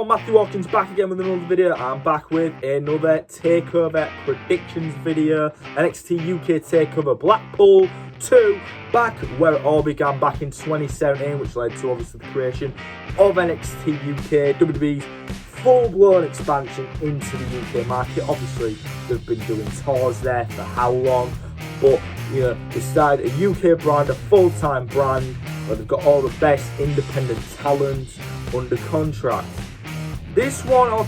everyone, Matthew Watkins back again with another video. I'm back with another Takeover predictions video. NXT UK Takeover Blackpool 2, back where it all began back in 2017, which led to obviously the creation of NXT UK, WWE's full-blown expansion into the UK market. Obviously, they've been doing tours there for how long, but you know, they started a UK brand, a full-time brand, where they've got all the best independent talent under contract. This one,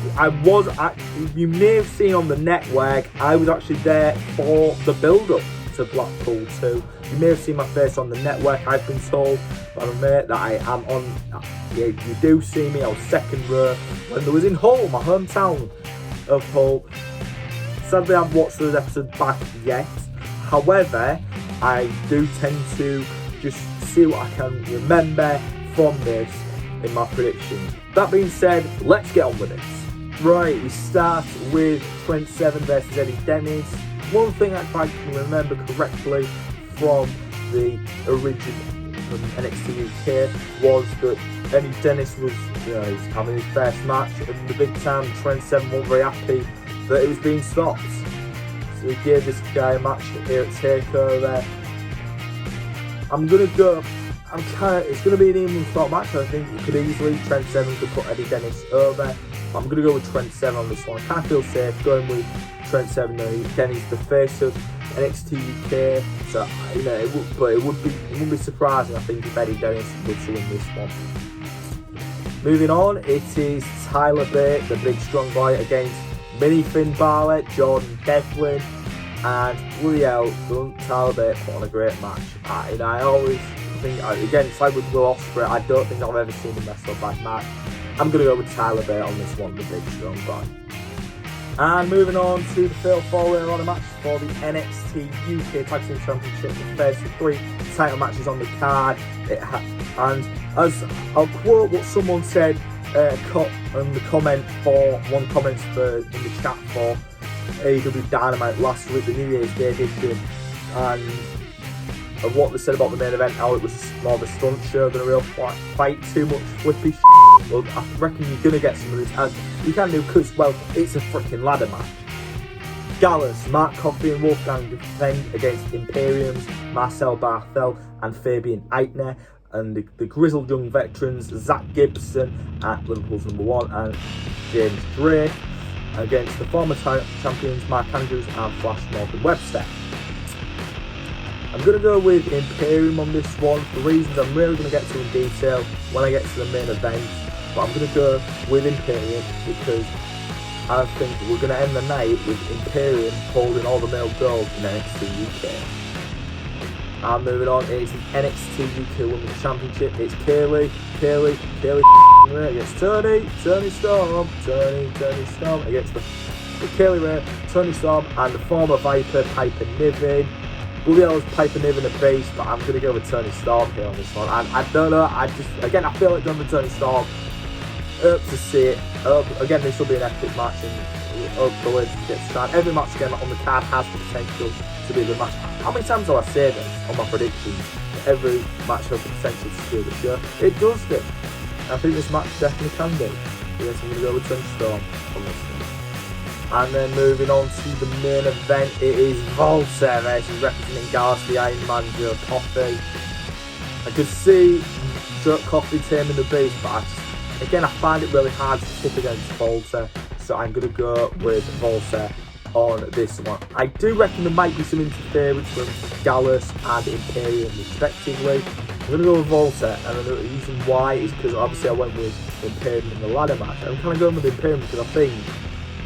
you may have seen on the network, I was actually there for the build-up to Blackpool 2. You may have seen my face on the network. I've been told by my mate that I am on, yeah, you do see me, I was second row when there was in Hull, my hometown of Hull. Sadly, I haven't watched those episodes back yet. However, I do tend to just see what I can remember from this in my predictions. That being said, let's get on with it. Right, we start with Trent Seven versus Eddie Dennis. One thing if I can remember correctly from the original from NXT UK was that Eddie Dennis was, you know, he's having his first match in the big time. Trent Seven wasn't very happy that it was being stopped, so he gave this guy a match here at Takeover. It's going to be an even thought match. I think it could easily, Trent Seven could put Eddie Dennis over. But I'm going to go with Trent Seven on this one. I kind of feel safe going with Trent Seven. Again, he's the face of NXT UK, so you know it wouldn't be surprising, I think, if Eddie Dennis would win this one. Moving on, it is Tyler Bate, the big strong boy, against Mini Finn Balor, Jordan Devlin, and Willie Elton. Tyler Bate put on a great match. I always think, again, it's like with Will Ospreay, I don't think I've ever seen him mess up that match. I'm going to go with Tyler Bate on this one, the big strong boy. And moving on to the fatal four-way on a match for the NXT UK Tag Team Championship. The first of 3 title matches on the card. And as I'll quote what someone said in the comment for one comment in the chat for AEW Dynamite last week, the New Year's Day edition, and of what they said about the main event, how it was more of a stunt show than a real fight, too much flippy shit. Well, I reckon you're going to get some of this, as you can do, because, well, it's a freaking ladder match. Gallus, Mark Coffey and Wolfgang defend against Imperium's Marcel Barthel and Fabian Eitner, and the grizzled young veterans Zach Gibson at Liverpool's #1 and James Drake against the former champions Mark Andrews and Flash Morgan Webster. I'm going to go with Imperium on this one for reasons I'm really going to get to in detail when I get to the main event. But I'm going to go with Imperium because I think we're going to end the night with Imperium holding all the male gold in NXT UK. And moving on, it's the NXT UK Women's Championship. It's Kaylee Ray against Tony Storm against the Kaylee Ray, Tony Storm, and the former Viper, Piper Niven. Willie Ellis, Piper Niven, a beast, but I'm going to go with Tony Storm here on this one. And I don't know, I feel like going with Tony Storm. Hope to see it. Again, this will be an epic match, and hope the ladies get started. Every match again on the card has the potential to be a good match. How many times do I say this on my predictions? Every match has the potential to steal the show. It does do. I think this match definitely can do. Yes, I'm going to go with Tony Storm on this one. And then moving on to the main event, it is Volta versus representing Gallus, the Iron Man, Joe Coffey. I could see Joe Coffey taming the beast, but I find it really hard to tip against Volta, so I'm going to go with Volta on this one. I do reckon there might be some interference from Gallus and Imperium respectively. I'm going to go with Volta, and the reason why is because obviously I went with Imperium in the ladder match. I'm kind of going with Imperium because I think,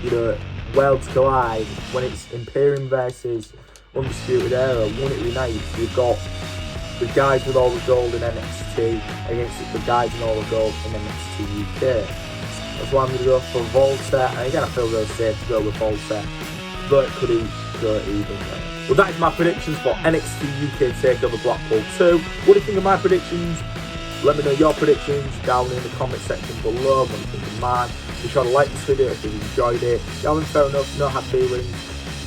you know, Worlds Collide, when it's Imperium versus Undisputed Era, wouldn't it be nice? You've got the guys with all the gold in NXT against the guys in all the gold in NXT UK. That's why I'm going to go for Volta, and again I feel really safe to go with Volta, but it could go even way. Well, that is my predictions for NXT UK Takeover Blackpool 2. What do you think of my predictions? Let me know your predictions down in the comment section below. What do you think of mine? Be sure to like this video if you enjoyed it. If you haven't, fair enough, no hard feelings.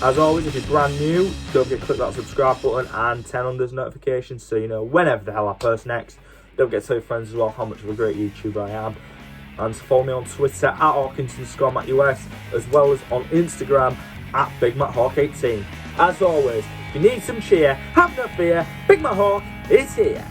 As always, if you're brand new, don't forget to click that subscribe button and turn on those notifications so you know whenever the hell I post next. Don't forget to tell your friends as well how much of a great YouTuber I am. and follow me on Twitter at Hawkinson_MattUS, as well as on Instagram at BigMattHawk18. As always, if you need some cheer, have no fear, Big Matt Hawk is here.